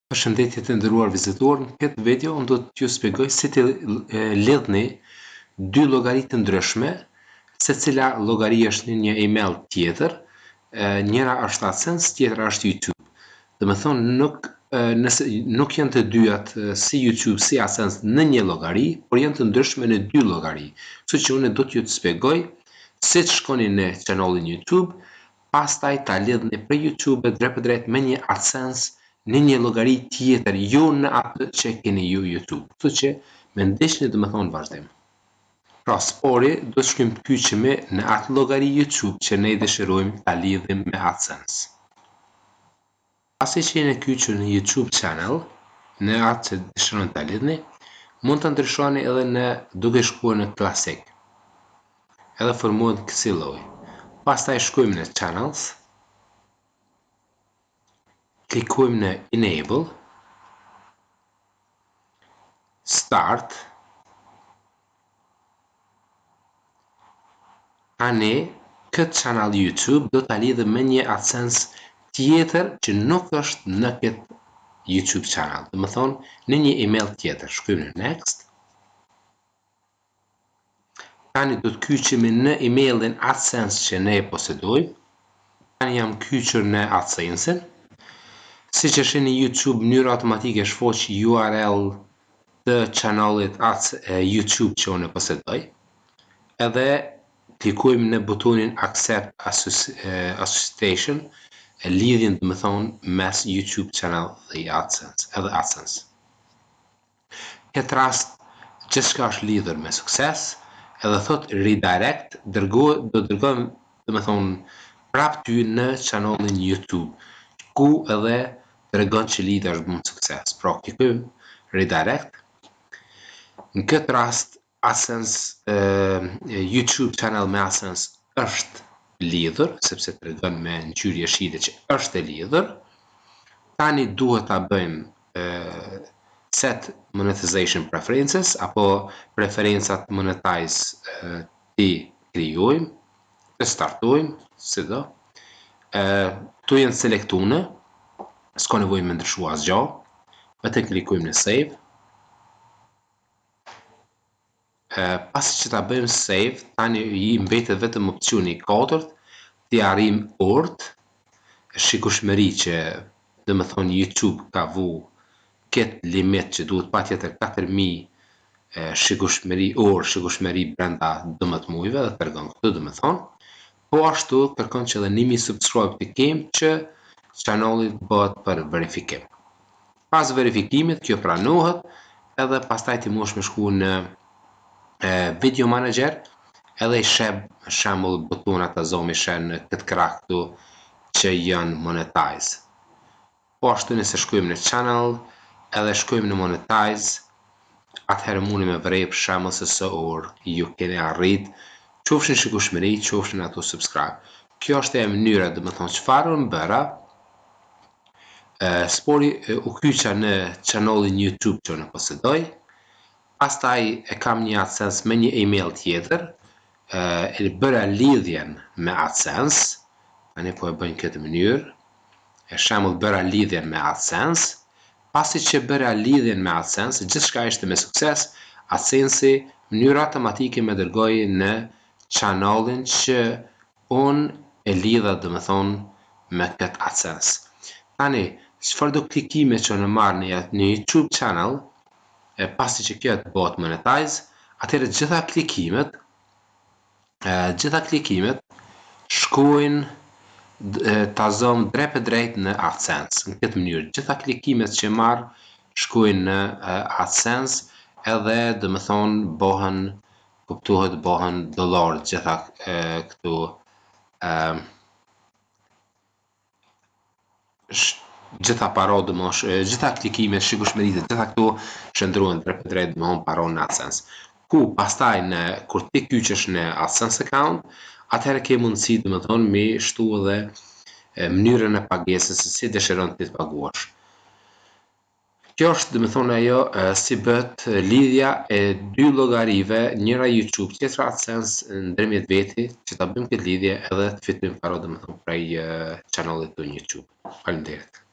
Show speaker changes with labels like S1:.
S1: Përshëndetje të nderuar vizitorë, në këtë video unë do t'ju shpjegoj si të lidhni dy llogari të ndryshme, secila llogari është në një email tjetër, njëra është Adsense, tjetra është YouTube. Domethënë nuk janë të dyjat si YouTube si Adsense në një llogari, por janë të ndryshme në dy llogari. Kështu që unë do t'ju të shpjegoj si të shkoni në kanalin YouTube, pastaj ta lidhni për YouTube drejt për drejt me një Adsense në një llogari tjetër, jo në atë që keni ju YouTube. Kështu që me ndihni domethënë vazhdim. Pra spori do të shkojmë të kyçemi në atë llogari YouTube që ne dëshirojmë ta lidhim me Adsense. Pasi që jeni kyçur në YouTube channel, në atë që dëshironi ta lidhni, mund të ndryshoni edhe në duke shkuar në Classic. Edhe formohet kësi lloj. Pastaj shkojmë në Channels, klikojmë në Enable, Start. Tani, këtë channel YouTube do ta lidhëm me një Adsense tjetër që nuk është në këtë YouTube channel. Domethënë, në një email tjetër. Shkojmë në Next. Tani do të kyçemi në emailin Adsense që ne posedojmë. Tani jam kyçur në Adsense-in. Siç është në YouTube, mënyra automatike shfoq URL të kanalit YouTube që unë posedoj. Edhe klikojmë në butonin Accept Association, lidhjen domethënë mes YouTube channel dhe Adsense. Këtë rast gjithçka është lidhur me sukses, edhe thot redirect, do dërgojmë domethënë prap ty në kanalin YouTube, ku edhe tregon që lidhja është bën sukses. Pra klikojmë redirect. Në këtë rast Adsense YouTube channel me Adsense është lidhur, sepse tregon me ngjyrë jeshile që është e lidhur. Tani duhet ta bëjmë set monetization preferences apo preferencat monetize ti krijojmë, të startojmë, sido. Tu janë selektuar, s'ka nevojë me ndryshuar asgjë. Vetëm klikojmë në save. Pasi që ta bëjmë save, tani i mbetet vetëm opsioni i katërt, të arrim orët, shikueshmëri që domethënë YouTube ka vu këtë limit që duhet patjetër 4000 shikueshmëri brenda 12 muajve dhe tregon këtu domethënë. Po ashtu kërkon që edhe 1000 subscribe të kem që kanali bëhet për verifikim. Pas verifikimit kjo pranohet, edhe pastaj ti mosh me shku në Video Manager, edhe i sheb shembull butonat e zomi shen në këtë krah këtu që janë monetize. Po ashtu nëse shkojmë në channel, edhe shkojmë në monetize, atëherë mundi me vrej për shembull se sa orë ju keni arrit, qofshin shikueshmëri, qofshin ato subscribe. Kjo është e mënyra, domethënë çfarë unë bëra. Spori u kyça në kanalin YouTube që unë posedoj. Pastaj e kam një Adsense me një email tjetër, e bëra lidhjen me Adsense, tani po e bëjnë këtë mënyrë, e shembull bëra lidhjen me Adsense, pasi që bëra lidhjen me Adsense, gjithçka ishte me sukses, Adsense mënyrë automatike me dërgoi në kanalin që unë e lidha domethënë me këtë Adsense. Tani, çfarë do klikime që unë marr në YouTube channel, pasi që kjo të bëhet monetize, atëherë gjitha klikimet shkojnë ta zëm drejt për drejt në Adsense. Në këtë mënyrë, gjitha klikimet që marr shkojnë në Adsense, edhe domethënë bëhen dollar gjitha këtu gjitha parod gjitha klikimet, shikueshmëritë, gjitha këtu shndrohen drejt për drejt me paron në Adsense. Ku pastaj kur ti kyçesh në Adsense account, atëherë ke mundësi domethënë me shtu edhe mënyrën e pagesës se si dëshiron ti të paguash. Kjo është domethënë ajo si bëhet lidhja e dy llogarive, njëra YouTube, tjetra Adsense ndërmjet veti, që ta bëjmë këtë lidhje edhe të fitojmë parod domethënë prej kanalit të YouTube. Faleminderit.